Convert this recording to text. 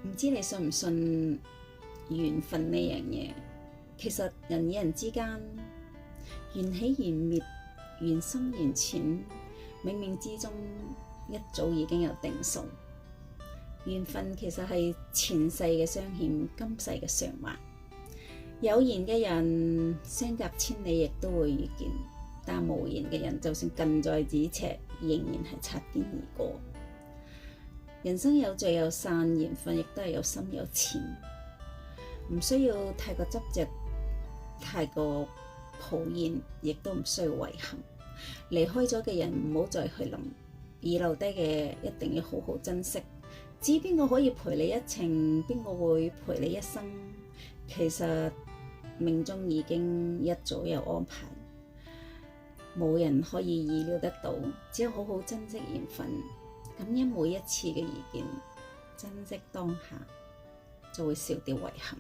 唔知你信唔信緣分呢樣嘢？其實人與人之間緣起緣滅，緣深緣淺，冥冥之中一早已經有定數。緣分其實係前世嘅相欠，今世嘅償還。有緣嘅人相隔千里亦都會遇見，但無緣嘅人就算近在咫尺，仍然係擦肩而過。人生有聚有散，緣分亦都係有深有淺，唔需要太過執着，太過抱怨，亦都唔需要遺憾。離開咗嘅人唔好再去諗，而留低嘅一定要好好珍惜。至於邊個可以陪你一程，邊個會陪你一生，其實命中已經一早有安排，冇人可以意料得到，只有好好珍惜緣分，感恩每一次嘅遇見，珍惜當下，就會少啲遺憾。